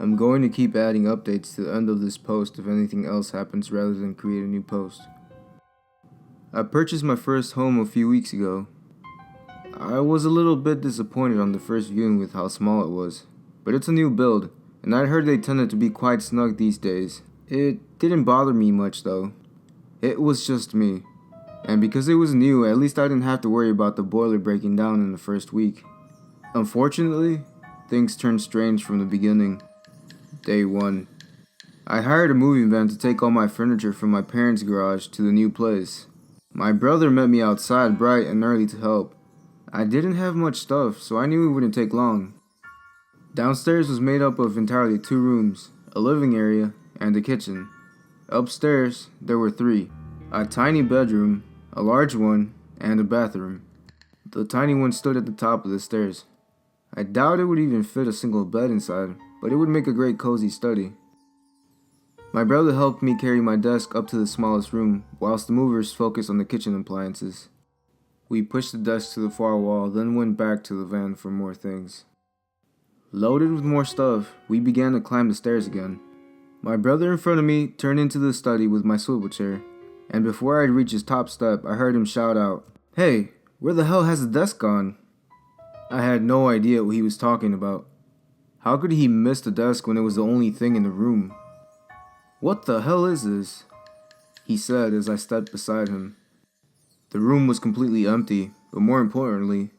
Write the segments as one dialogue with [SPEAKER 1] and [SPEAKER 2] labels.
[SPEAKER 1] I'm going to keep adding updates to the end of this post if anything else happens rather than create a new post. I purchased my first home a few weeks ago. I was a little bit disappointed on the first viewing with how small it was, but it's a new build, and I'd heard they tended to be quite snug these days. It didn't bother me much though. It was just me. And because it was new, at least I didn't have to worry about the boiler breaking down in the first week. Unfortunately, things turned strange from the beginning. Day 1. I hired a moving van to take all my furniture from my parents' garage to the new place. My brother met me outside bright and early to help. I didn't have much stuff, so I knew it wouldn't take long. Downstairs was made up of entirely 2 rooms, a living area, and a kitchen. Upstairs, there were 3. A tiny bedroom, a large one, and a bathroom. The tiny one stood at the top of the stairs. I doubt it would even fit a single bed inside, but it would make a great cozy study. My brother helped me carry my desk up to the smallest room, whilst the movers focused on the kitchen appliances. We pushed the desk to the far wall, then went back to the van for more things. Loaded with more stuff, we began to climb the stairs again. My brother in front of me turned into the study with my swivel chair, and before I'd reach his top step, I heard him shout out, "Hey, where the hell has the desk gone?" I had no idea what he was talking about. How could he miss the desk when it was the only thing in the room? "What the hell is this?" he said as I stepped beside him. The room was completely empty, but more importantly,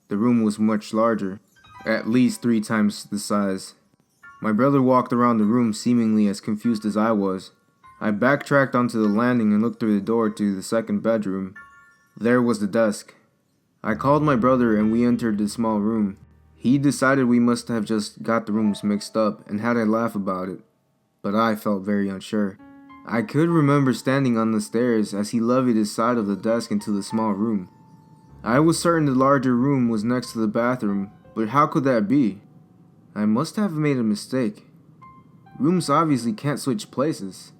[SPEAKER 1] the room was much larger, at least 3 times the size. My brother walked around the room seemingly as confused as I was. I backtracked onto the landing and looked through the door to the second bedroom. There was the desk. I called my brother and we entered the small room. He decided we must have just got the rooms mixed up and had a laugh about it, but I felt very unsure. I could remember standing on the stairs as he levied his side of the desk into the small room. I was certain the larger room was next to the bathroom, but how could that be? I must have made a mistake. Rooms obviously can't switch places.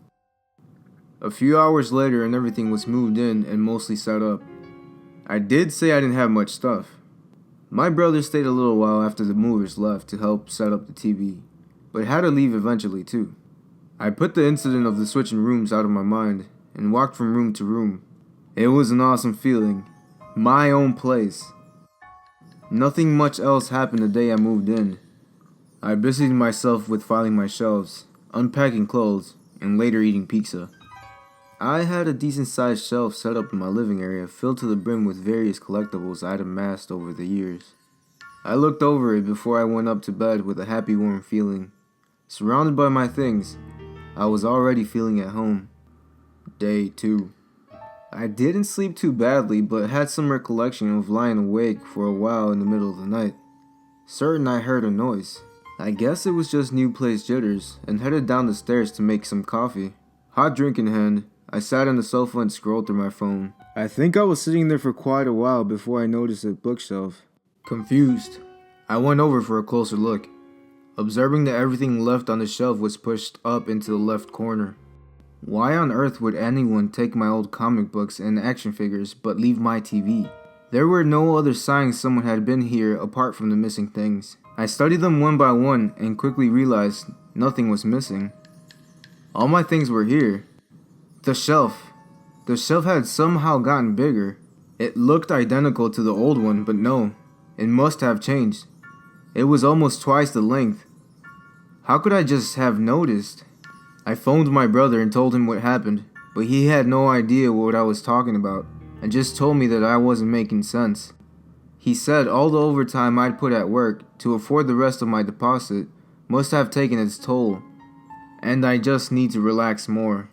[SPEAKER 1] A few hours later and everything was moved in and mostly set up. I did say I didn't have much stuff. My brother stayed a little while after the movers left to help set up the TV, but had to leave eventually too. I put the incident of the switching rooms out of my mind and walked from room to room. It was an awesome feeling. My own place. Nothing much else happened the day I moved in. I busied myself with filing my shelves, unpacking clothes, and later eating pizza. I had a decent-sized shelf set up in my living area filled to the brim with various collectibles I'd amassed over the years. I looked over it before I went up to bed with a happy warm feeling. Surrounded by my things, I was already feeling at home. Day 2. I didn't sleep too badly but had some recollection of lying awake for a while in the middle of the night. Certain I heard a noise. I guess it was just new place jitters and headed down the stairs to make some coffee. Hot drink in hand, I sat on the sofa and scrolled through my phone. I think I was sitting there for quite a while before I noticed a bookshelf. Confused, I went over for a closer look, observing that everything left on the shelf was pushed up into the left corner. Why on earth would anyone take my old comic books and action figures but leave my TV? There were no other signs someone had been here apart from the missing things. I studied them one by one and quickly realized nothing was missing. All my things were here. The shelf. The shelf had somehow gotten bigger. It looked identical to the old one, but no, it must have changed. It was almost twice the length. How could I just have noticed? I phoned my brother and told him what happened, but he had no idea what I was talking about and just told me that I wasn't making sense. He said all the overtime I'd put at work to afford the rest of my deposit must have taken its toll, and I just need to relax more.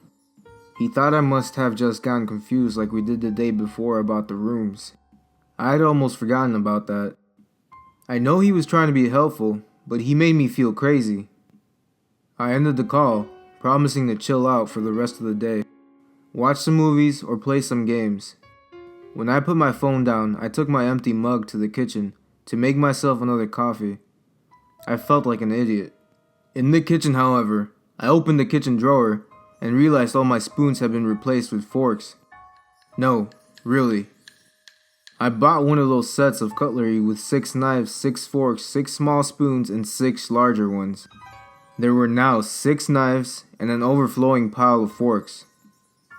[SPEAKER 1] He thought I must have just gotten confused like we did the day before about the rooms. I'd almost forgotten about that. I know he was trying to be helpful, but he made me feel crazy. I ended the call, promising to chill out for the rest of the day, watch some movies or play some games. When I put my phone down, I took my empty mug to the kitchen to make myself another coffee. I felt like an idiot. In the kitchen, however, I opened the kitchen drawer and realized all my spoons had been replaced with forks. No, really. I bought one of those sets of cutlery with 6 knives, 6 forks, 6 small spoons, and 6 larger ones. There were now 6 knives and an overflowing pile of forks.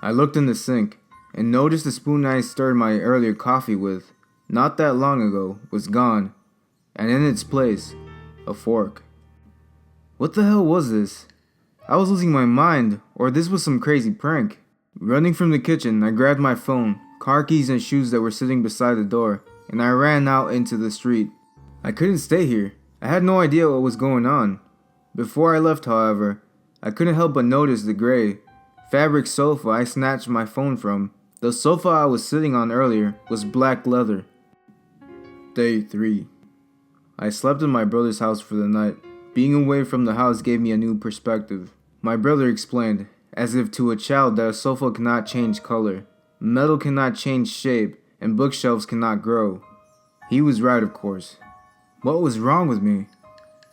[SPEAKER 1] I looked in the sink and noticed the spoon I stirred my earlier coffee with, not that long ago, was gone, and in its place, a fork. What the hell was this? I was losing my mind, or this was some crazy prank. Running from the kitchen, I grabbed my phone, car keys, and shoes that were sitting beside the door, and I ran out into the street. I couldn't stay here. I had no idea what was going on. Before I left, however, I couldn't help but notice the gray fabric sofa I snatched my phone from. The sofa I was sitting on earlier was black leather. Day 3. I slept in my brother's house for the night. Being away from the house gave me a new perspective. My brother explained, as if to a child, that a sofa cannot change color, metal cannot change shape, and bookshelves cannot grow. He was right, of course. What was wrong with me?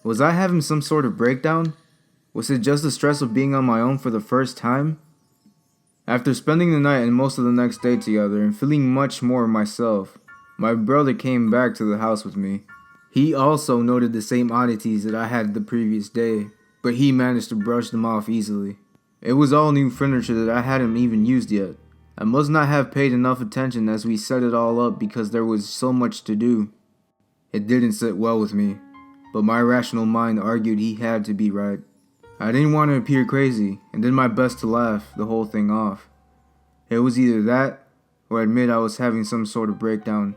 [SPEAKER 1] Was I having some sort of breakdown? Was it just the stress of being on my own for the first time? After spending the night and most of the next day together and feeling much more myself, my brother came back to the house with me. He also noted the same oddities that I had the previous day, but he managed to brush them off easily. It was all new furniture that I hadn't even used yet. I must not have paid enough attention as we set it all up because there was so much to do. It didn't sit well with me, but my rational mind argued he had to be right. I didn't want to appear crazy and did my best to laugh the whole thing off. It was either that or admit I was having some sort of breakdown.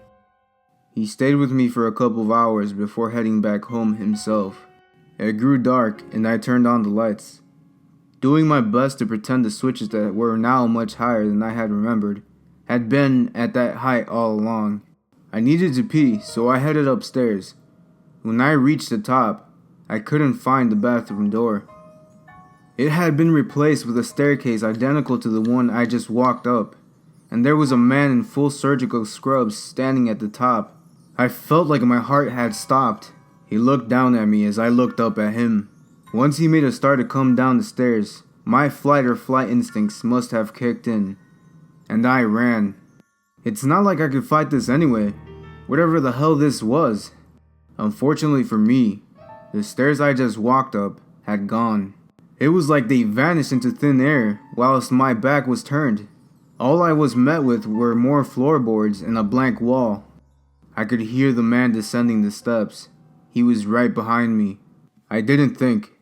[SPEAKER 1] He stayed with me for a couple of hours before heading back home himself. It grew dark and I turned on the lights, doing my best to pretend the switches that were now much higher than I had remembered had been at that height all along. I needed to pee, so I headed upstairs. When I reached the top, I couldn't find the bathroom door. It had been replaced with a staircase identical to the one I just walked up, and there was a man in full surgical scrubs standing at the top. I felt like my heart had stopped. He looked down at me as I looked up at him. Once he made a start to come down the stairs, my fight or flight instincts must have kicked in, and I ran. It's not like I could fight this anyway, whatever the hell this was. Unfortunately for me, the stairs I just walked up had gone. It was like they vanished into thin air whilst my back was turned. All I was met with were more floorboards and a blank wall. I could hear the man descending the steps. He was right behind me. I didn't think.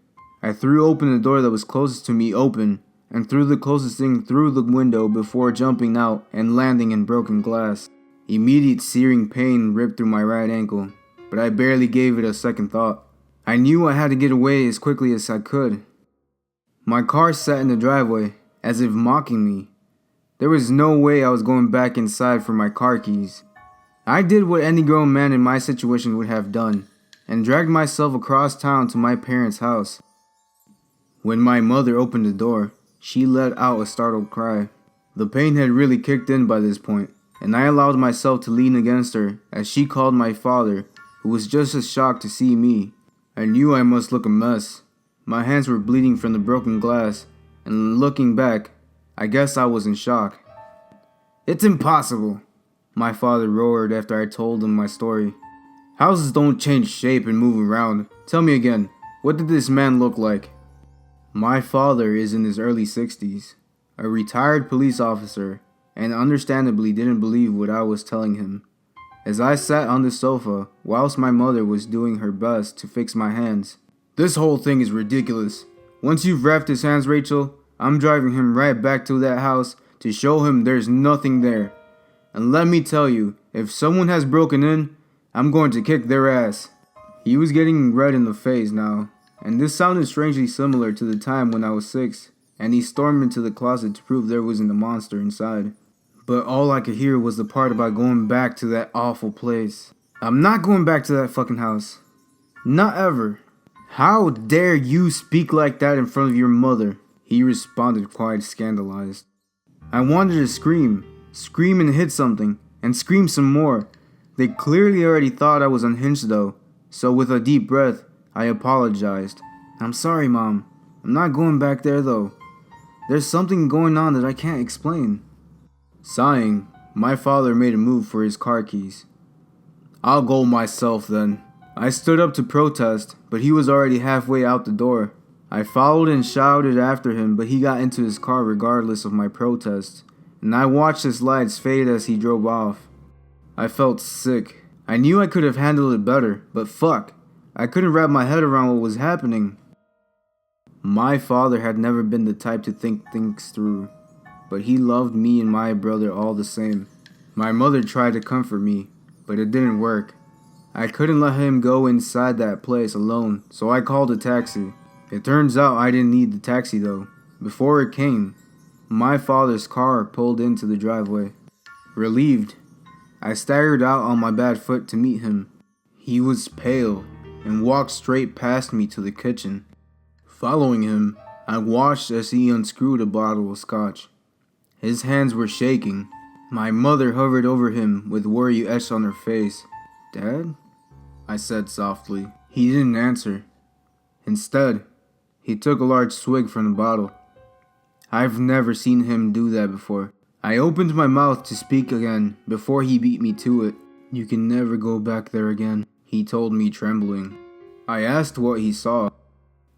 [SPEAKER 1] I threw open the door that was closest to me open and threw the closest thing through the window before jumping out and landing in broken glass. Immediate searing pain ripped through my right ankle, but I barely gave it a second thought. I knew I had to get away as quickly as I could. My car sat in the driveway, as if mocking me. There was no way I was going back inside for my car keys. I did what any grown man in my situation would have done, and dragged myself across town to my parents' house. When my mother opened the door, she let out a startled cry. The pain had really kicked in by this point, and I allowed myself to lean against her as she called my father, who was just as shocked to see me. I knew I must look a mess. My hands were bleeding from the broken glass, and looking back, I guess I was in shock. "It's impossible," my father roared after I told him my story. "Houses don't change shape and move around. Tell me again, what did this man look like?" My father is in his early 60s, a retired police officer, and understandably didn't believe what I was telling him. As I sat on the sofa, whilst my mother was doing her best to fix my hands. "This whole thing is ridiculous. Once you've wrapped his hands, Rachel, I'm driving him right back to that house to show him there's nothing there. And let me tell you, if someone has broken in, I'm going to kick their ass." He was getting red in the face now, and this sounded strangely similar to the time when I was 6, and he stormed into the closet to prove there wasn't a monster inside. But all I could hear was the part about going back to that awful place. "I'm not going back to that fucking house. Not ever." "How dare you speak like that in front of your mother?" he responded, quite scandalized. I wanted to scream and hit something, and scream some more. They clearly already thought I was unhinged though, so with a deep breath, I apologized. "I'm sorry, Mom. I'm not going back there though. There's something going on that I can't explain." Sighing, my father made a move for his car keys. "I'll go myself then." I stood up to protest, but he was already halfway out the door. I followed and shouted after him, but he got into his car regardless of my protest, and I watched his lights fade as he drove off. I felt sick. I knew I could have handled it better, but fuck, I couldn't wrap my head around what was happening. My father had never been the type to think things through, but he loved me and my brother all the same. My mother tried to comfort me, but it didn't work. I couldn't let him go inside that place alone, so I called a taxi. It turns out I didn't need the taxi though. Before it came, my father's car pulled into the driveway. Relieved, I staggered out on my bad foot to meet him. He was pale and walked straight past me to the kitchen. Following him, I watched as he unscrewed a bottle of scotch. His hands were shaking. My mother hovered over him with worry etched on her face. "Dad?" I said softly. He didn't answer. Instead, he took a large swig from the bottle. I've never seen him do that before. I opened my mouth to speak again before he beat me to it. "You can never go back there again," he told me, trembling. I asked what he saw.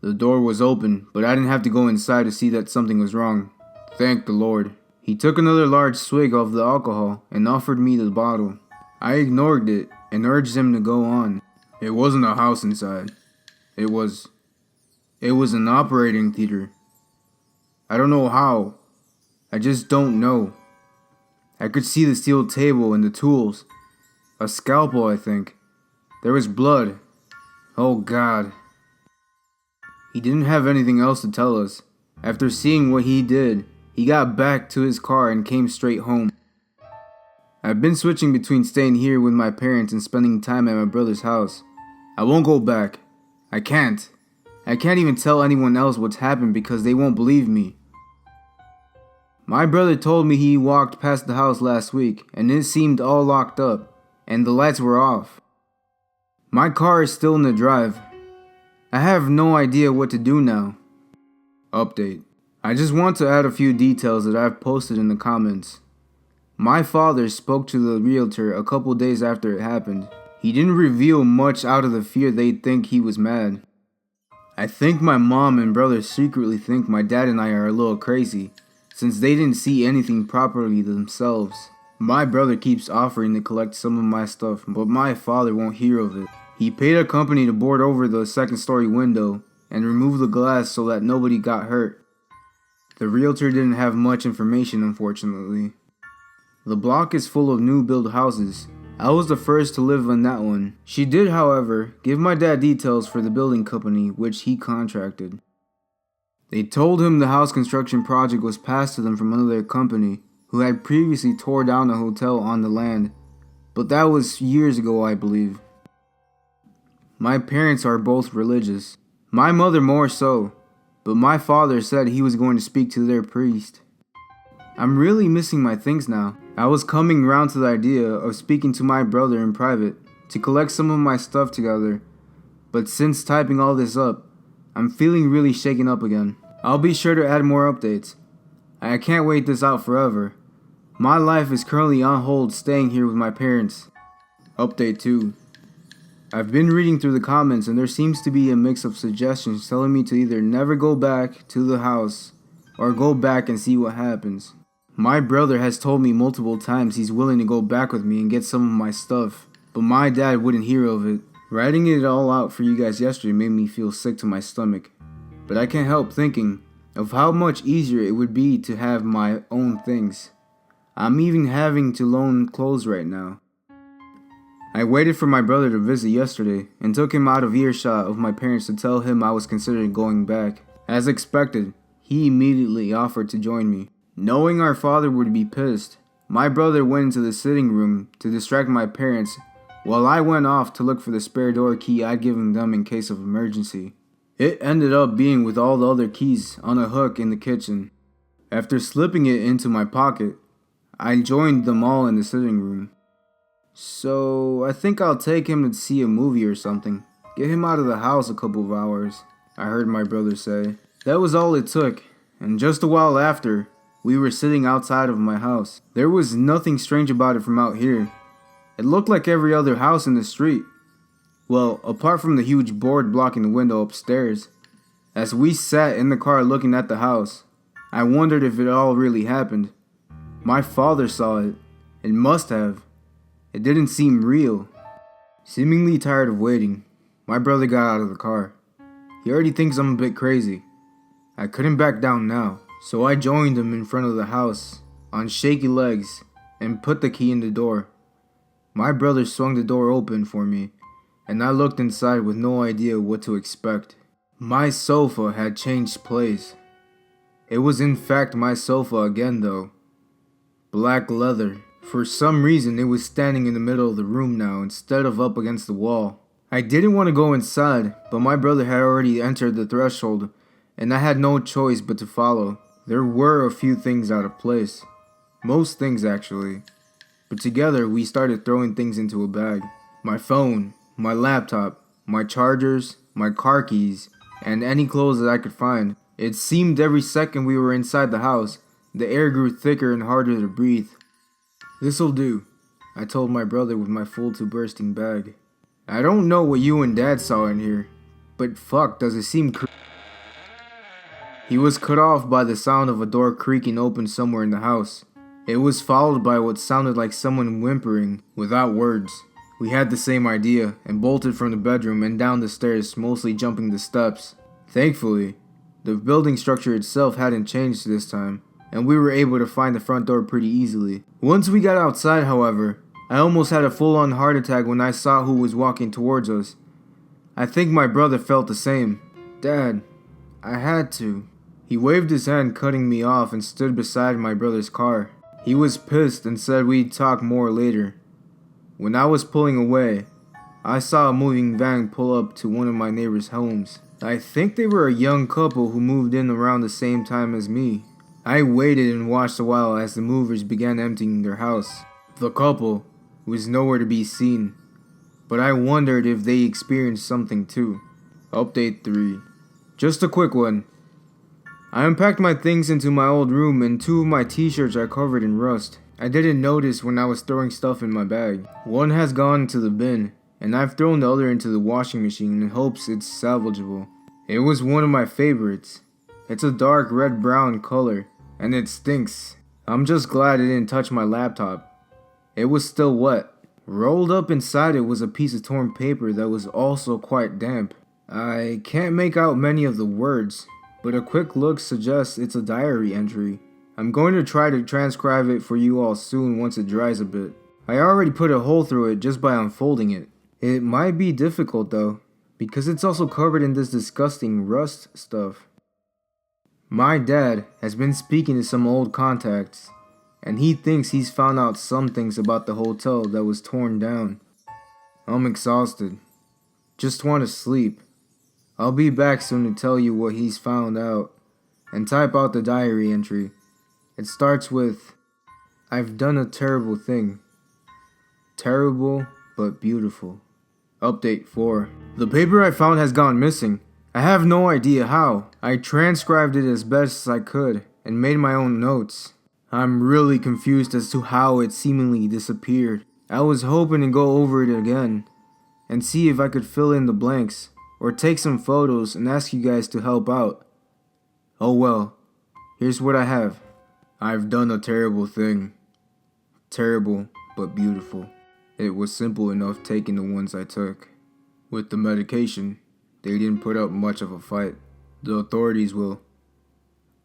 [SPEAKER 1] The door was open, but I didn't have to go inside to see that something was wrong. Thank the Lord. He took another large swig of the alcohol and offered me the bottle. I ignored it and urged him to go on. It wasn't a house inside. It was an operating theater. I don't know how. I just don't know. I could see the steel table and the tools. A scalpel, I think. There was blood. Oh God. He didn't have anything else to tell us. After seeing what he did, he got back to his car and came straight home. I've been switching between staying here with my parents and spending time at my brother's house. I won't go back. I can't. I can't even tell anyone else what's happened because they won't believe me. My brother told me he walked past the house last week and it seemed all locked up and the lights were off. My car is still in the drive. I have no idea what to do now. Update. I just want to add a few details that I've posted in the comments. My father spoke to the realtor a couple days after it happened. He didn't reveal much out of the fear they'd think he was mad. I think my mom and brother secretly think my dad and I are a little crazy, since they didn't see anything properly themselves. My brother keeps offering to collect some of my stuff, but my father won't hear of it. He paid a company to board over the second-story window and remove the glass so that nobody got hurt. The realtor didn't have much information, unfortunately. The block is full of new build houses. I was the first to live in that one. She did, however, give my dad details for the building company which he contracted. They told him the house construction project was passed to them from another company who had previously tore down a hotel on the land, but that was years ago, I believe. My parents are both religious. My mother more so, but my father said he was going to speak to their priest. I'm really missing my things now. I was coming around to the idea of speaking to my brother in private to collect some of my stuff together, but since typing all this up, I'm feeling really shaken up again. I'll be sure to add more updates. I can't wait this out forever. My life is currently on hold staying here with my parents. Update 2. I've been reading through the comments and there seems to be a mix of suggestions telling me to either never go back to the house or go back and see what happens. My brother has told me multiple times he's willing to go back with me and get some of my stuff, but my dad wouldn't hear of it. Writing it all out for you guys yesterday made me feel sick to my stomach, but I can't help thinking of how much easier it would be to have my own things. I'm even having to loan clothes right now. I waited for my brother to visit yesterday and took him out of earshot of my parents to tell him I was considering going back. As expected, he immediately offered to join me. Knowing our father would be pissed, my brother went into the sitting room to distract my parents while I went off to look for the spare door key I'd given them in case of emergency. It ended up being with all the other keys on a hook in the kitchen. After slipping it into my pocket, I joined them all in the sitting room. So I think I'll take him to see a movie or something. Get him out of the house a couple of hours, I heard my brother say. That was all it took, and just a while after, we were sitting outside of my house. There was nothing strange about it from out here. It looked like every other house in the street. Well, apart from the huge board blocking the window upstairs. As we sat in the car looking at the house, I wondered if it all really happened. My father saw it. It must have. It didn't seem real. Seemingly tired of waiting, my brother got out of the car. He already thinks I'm a bit crazy. I couldn't back down now, so I joined him in front of the house, on shaky legs, and put the key in the door. My brother swung the door open for me, and I looked inside with no idea what to expect. My sofa had changed place. It was in fact my sofa again though. Black leather. For some reason it was standing in the middle of the room now instead of up against the wall. I didn't want to go inside, but my brother had already entered the threshold, and I had no choice but to follow. There were a few things out of place. Most things actually. But together we started throwing things into a bag. My phone, my laptop, my chargers, my car keys, and any clothes that I could find. It seemed every second we were inside the house, the air grew thicker and harder to breathe. "This'll do," I told my brother with my full to bursting bag. "I don't know what you and Dad saw in here, but fuck, does it seem He was cut off by the sound of a door creaking open somewhere in the house. It was followed by what sounded like someone whimpering, without words. We had the same idea, and bolted from the bedroom and down the stairs, mostly jumping the steps. Thankfully, the building structure itself hadn't changed this time, and we were able to find the front door pretty easily. Once we got outside, however, I almost had a full-on heart attack when I saw who was walking towards us. I think my brother felt the same. "Dad, I had to." He waved his hand, cutting me off, and stood beside my brother's car. He was pissed and said we'd talk more later. When I was pulling away, I saw a moving van pull up to one of my neighbor's homes. I think they were a young couple who moved in around the same time as me. I waited and watched a while as the movers began emptying their house. The couple was nowhere to be seen, but I wondered if they experienced something too. Update 3. Just a quick one. I unpacked my things into my old room and 2 of my t-shirts are covered in rust. I didn't notice when I was throwing stuff in my bag. One has gone into the bin, and I've thrown the other into the washing machine in hopes it's salvageable. It was one of my favorites. It's a dark red-brown color, and it stinks. I'm just glad it didn't touch my laptop. It was still wet. Rolled up inside it was a piece of torn paper that was also quite damp. I can't make out many of the words, but a quick look suggests it's a diary entry. I'm going to try to transcribe it for you all soon once it dries a bit. I already put a hole through it just by unfolding it. It might be difficult though, because it's also covered in this disgusting rust stuff. My dad has been speaking to some old contacts, and he thinks he's found out some things about the hotel that was torn down. I'm exhausted. Just want to sleep. I'll be back soon to tell you what he's found out, and type out the diary entry. It starts with, "I've done a terrible thing. Terrible, but beautiful." Update 4. The paper I found has gone missing. I have no idea how. I transcribed it as best as I could, and made my own notes. I'm really confused as to how it seemingly disappeared. I was hoping to go over it again, and see if I could fill in the blanks, or take some photos and ask you guys to help out. Oh well, here's what I have. I've done a terrible thing. Terrible, but beautiful. It was simple enough taking the ones I took. With the medication, they didn't put up much of a fight. The authorities will.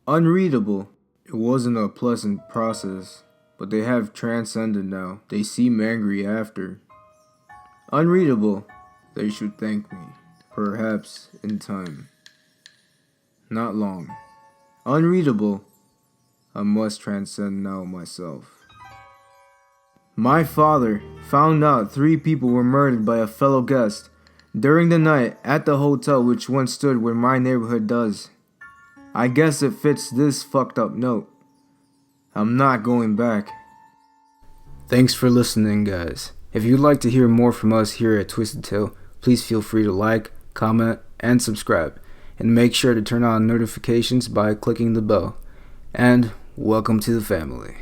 [SPEAKER 1] Unreadable. It wasn't a pleasant process, but they have transcended now. They seem angry after. Unreadable. They should thank me. Perhaps in time. Not long. Unreadable. I must transcend now myself. My father found out 3 people were murdered by a fellow guest during the night at the hotel which once stood where my neighborhood does. I guess it fits this fucked up note. I'm not going back. Thanks for listening, guys. If you'd like to hear more from us here at Twisted Tale, please feel free to like, comment, and subscribe. And make sure to turn on notifications by clicking the bell. And welcome to the family.